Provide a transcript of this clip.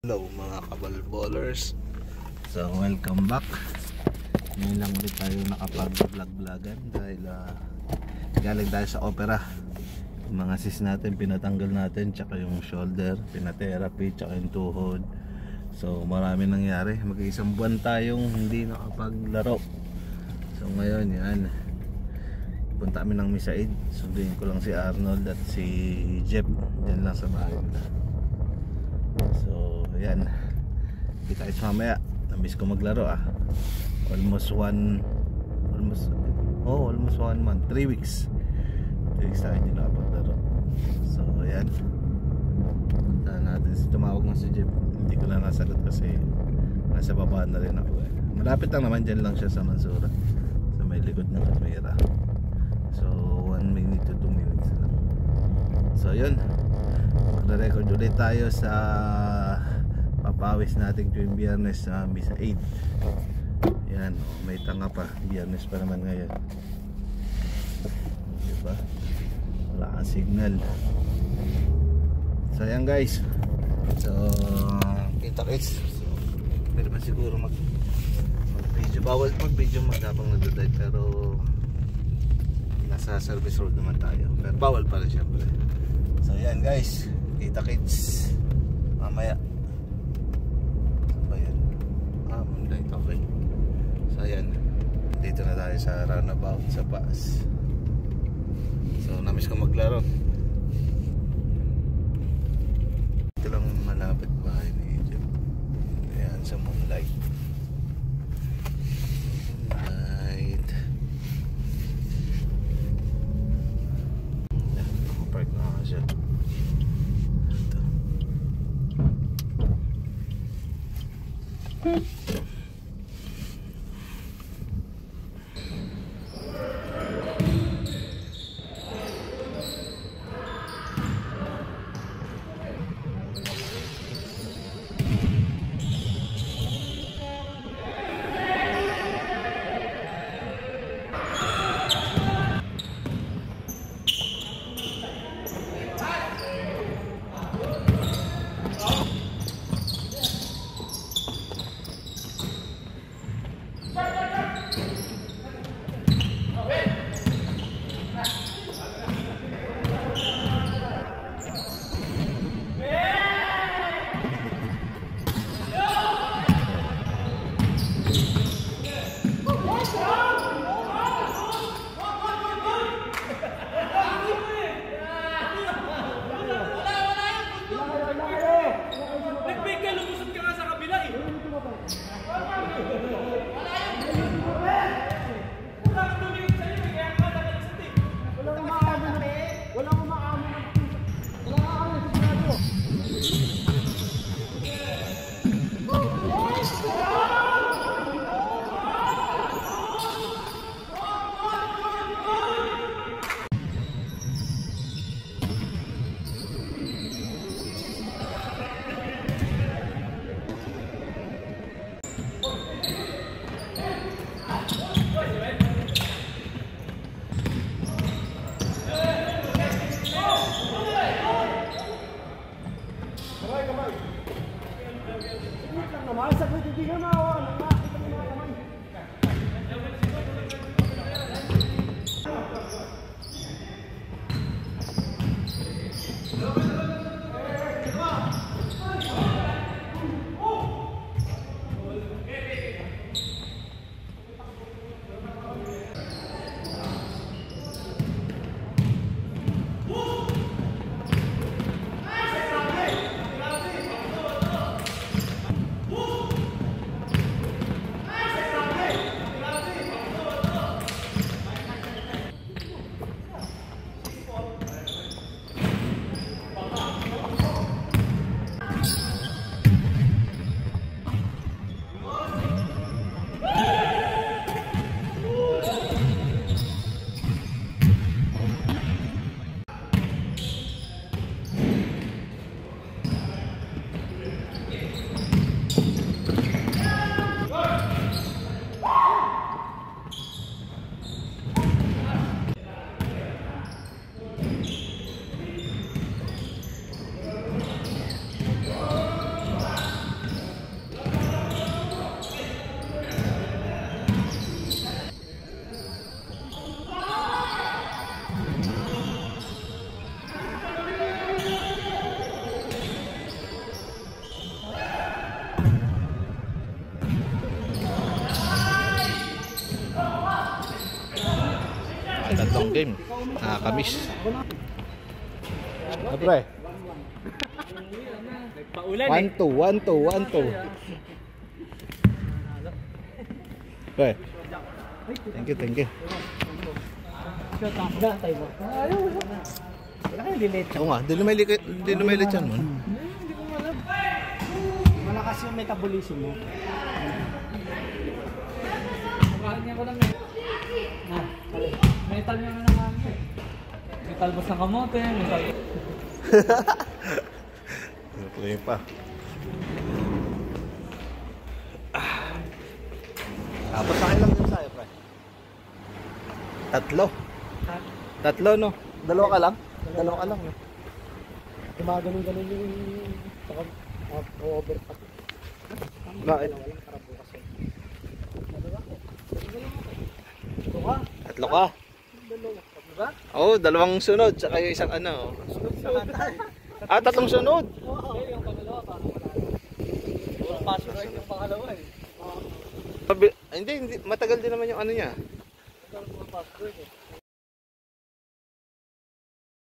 Hello mga kabalballers. So welcome back. Ngayon lang ulit tayo nakapag-vlog-vlogan dahil galing tayo sa opera. Yung mga sis natin pinatanggal natin, tsaka yung shoulder pinatherapy, tsaka yung tuhod. So marami nangyari. Mag-isang buwan tayong hindi nakapaglaro. So ngayon yan, punta kami ng Misaid. Sunduin ko lang si Arnold at si Jeff dyan lang sa bahay nila. So ayan, kita tayo mamaya. Namiss ko maglaro almost 1 month, 3 weeks tayo hindi nakapaglaro. So ayan, punta natin. Tumawag na si Jeff, hindi ko na nasagot kasi nasa baba na rin ako Malapit lang naman, dyan lang siya sa Mansura, sa may likod ng Katmira. So 1 minute to 2 minutes lang. So yun, magre-record ulit tayo sa papawis natin tuwing Biyernes sa Misaid. Yan, may tanga pa, Biyernes pa naman ngayon, diba? Wala kang signal. So yan guys, so kita guys. So pwede man siguro mag-video, bawal mag-video habang nagdadrive, pero nasa service road naman tayo, pero bawal pa rin syempre. So yan guys, kita kits mamaya. Moonlight, okay. So ayan, dito na tayo sa roundabout sa Paas. So namiss ko maglaro. Ito lang malapit bahay ni Jeff. Ayan, sa Moonlight. Moonlight. Ayan, nakapark na ako siya. Dalawang game. Nakakamiss. Pre. Paulan 1-2, 1-2, 1-2. Pre. Thank you, thank you. Wala kayo delete. Oo nga, di lumilit yan mo. Hindi ko alam. Malakas yung metabolism mo. Makahan niya ko lang eh. Metal niya na naman eh. Metal bus ng kamote, metal. Play pa. Tapos sa lang din sa'yo, pre. Tatlo, no? Dalawa ka lang? Dalawa ka lang, no? Gumaganon-ganon yung overpack. Bakit? Walang para bukas eh. Dalawa? Tatlo ka? Dalawa. Diba? Oo, dalawang sunod, saka yung isang ano. Tatlong sunod? Oo. Yung pangalawa parang wala. Walang password yung pangalawa eh. Hindi, matagal din naman yung ano niya. Walang password eh.